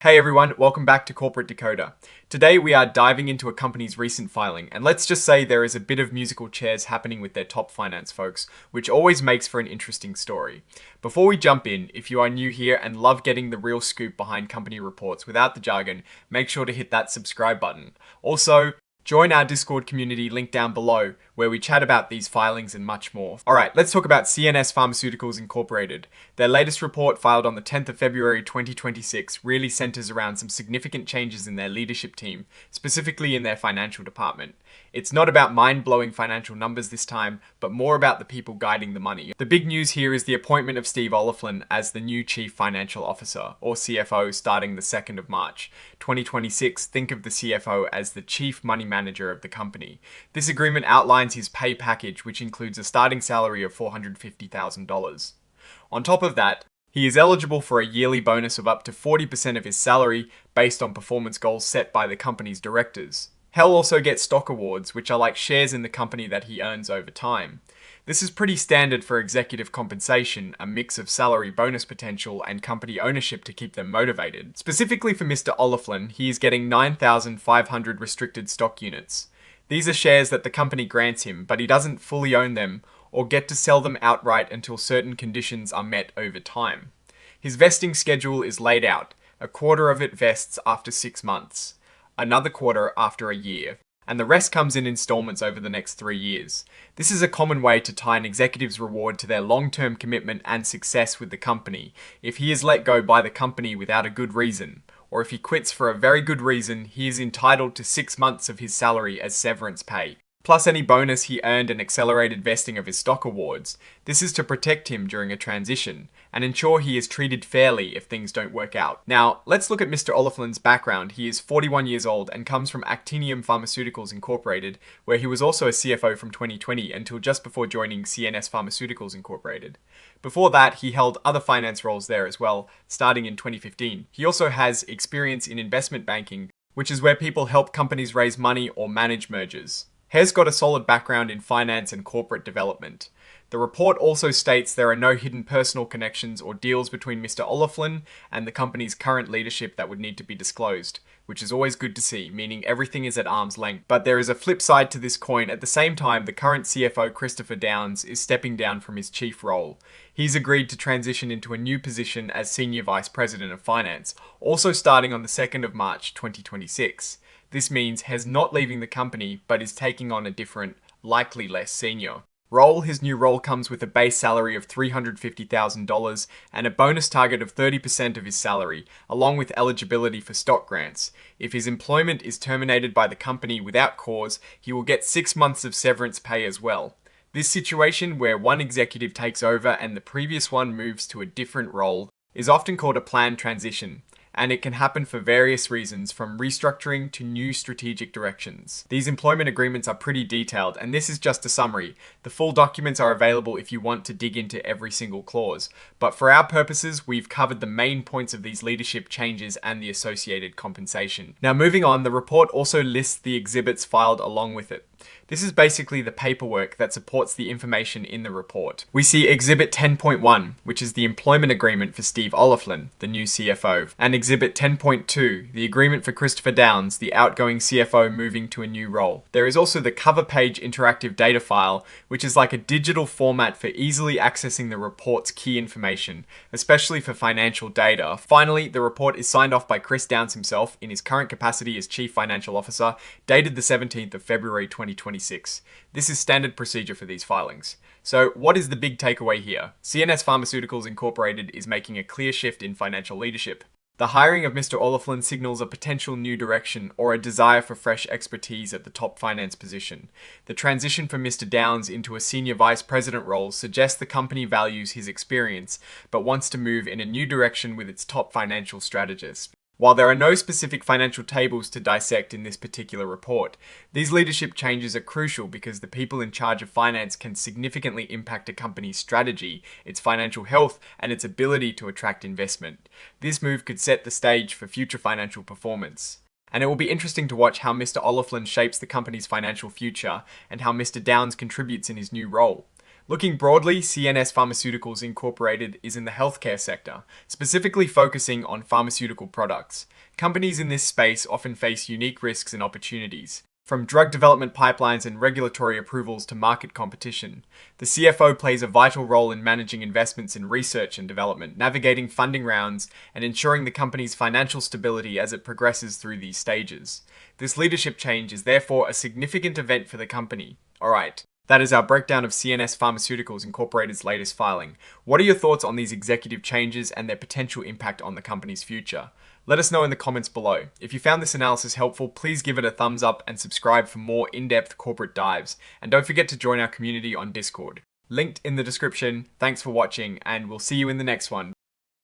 Hey everyone, welcome back to Corporate Decoder. Today we are diving into a company's recent filing, and let's just say there is a bit of musical chairs happening with their top finance folks, which always makes for an interesting story. Before we jump in, if you are new here and love getting the real scoop behind company reports without the jargon, make sure to hit that subscribe button. Also, join our Discord community linked down below, where we chat about these filings and much more. Alright, let's talk about CNS Pharmaceuticals Incorporated. Their latest report, filed on the 10th of February 2026, really centers around some significant changes in their leadership team, specifically in their financial department. It's not about mind-blowing financial numbers this time, but more about the people guiding the money. The big news here is the appointment of Steve Oliphant as the new Chief Financial Officer, or CFO, starting the 2nd of March 2026. Think of the CFO as the Chief Money Manager of the company. This agreement outlines his pay package, which includes a starting salary of $450,000. On top of that, he is eligible for a yearly bonus of up to 40% of his salary based on performance goals set by the company's directors. He'll also get stock awards, which are like shares in the company that he earns over time. This is pretty standard for executive compensation, a mix of salary, bonus potential, and company ownership to keep them motivated. Specifically for Mr. Oliphant, he is getting 9,500 restricted stock units. These are shares that the company grants him, but he doesn't fully own them or get to sell them outright until certain conditions are met over time. His vesting schedule is laid out. A quarter of it vests after 6 months, another quarter after a year, and the rest comes in installments over the next 3 years. This is a common way to tie an executive's reward to their long-term commitment and success with the company. If he is let go by the company without a good reason, or if he quits for a very good reason, he is entitled to 6 months of his salary as severance pay, plus any bonus he earned and accelerated vesting of his stock awards. This is to protect him during a transition, and ensure he is treated fairly if things don't work out. Now, let's look at Mr. Oliphant's background. He is 41 years old and comes from Accession Pharmaceuticals Incorporated, where he was also a CFO from 2020 until just before joining CNS Pharmaceuticals Incorporated. Before that, he held other finance roles there as well, starting in 2015. He also has experience in investment banking, which is where people help companies raise money or manage mergers. He's got a solid background in finance and corporate development. The report also states there are no hidden personal connections or deals between Mr. Oliphant and the company's current leadership that would need to be disclosed, which is always good to see, meaning everything is at arm's length. But there is a flip side to this coin. At the same time, the current CFO, Christopher Downs, is stepping down from his chief role. He's agreed to transition into a new position as Senior Vice President of Finance, also starting on the 2nd of March 2026. This means he's not leaving the company, but is taking on a different, likely less senior role. His new role comes with a base salary of $350,000 and a bonus target of 30% of his salary, along with eligibility for stock grants. If his employment is terminated by the company without cause, he will get 6 months of severance pay as well. This situation, where one executive takes over and the previous one moves to a different role, is often called a planned transition, and it can happen for various reasons, from restructuring to new strategic directions. These employment agreements are pretty detailed, and this is just a summary. The full documents are available if you want to dig into every single clause, but for our purposes, we've covered the main points of these leadership changes and the associated compensation. Now, moving on, the report also lists the exhibits filed along with it. This is basically the paperwork that supports the information in the report. We see Exhibit 10.1, which is the employment agreement for Steve Oliphant, the new CFO, and Exhibit 10.2, the agreement for Christopher Downs, the outgoing CFO moving to a new role. There is also the cover page interactive data file, which is like a digital format for easily accessing the report's key information, especially for financial data. Finally, the report is signed off by Chris Downs himself in his current capacity as Chief Financial Officer, dated the 17th of February 2026. This is standard procedure for these filings. So what is the big takeaway here? CNS Pharmaceuticals Incorporated is making a clear shift in financial leadership. The hiring of Mr. Oliphant signals a potential new direction or a desire for fresh expertise at the top finance position. The transition from Mr. Downs into a senior vice president role suggests the company values his experience, but wants to move in a new direction with its top financial strategist. While there are no specific financial tables to dissect in this particular report, these leadership changes are crucial because the people in charge of finance can significantly impact a company's strategy, its financial health, and its ability to attract investment. This move could set the stage for future financial performance. And it will be interesting to watch how Mr. Oliphant shapes the company's financial future and how Mr. Downs contributes in his new role. Looking broadly, CNS Pharmaceuticals Incorporated is in the healthcare sector, specifically focusing on pharmaceutical products. Companies in this space often face unique risks and opportunities, from drug development pipelines and regulatory approvals to market competition. The CFO plays a vital role in managing investments in research and development, navigating funding rounds, and ensuring the company's financial stability as it progresses through these stages. This leadership change is therefore a significant event for the company. Alright, that is our breakdown of CNS Pharmaceuticals Incorporated's latest filing. What are your thoughts on these executive changes and their potential impact on the company's future? Let us know in the comments below. If you found this analysis helpful, please give it a thumbs up and subscribe for more in-depth corporate dives. And don't forget to join our community on Discord. Linked in the description. Thanks for watching, and we'll see you in the next one.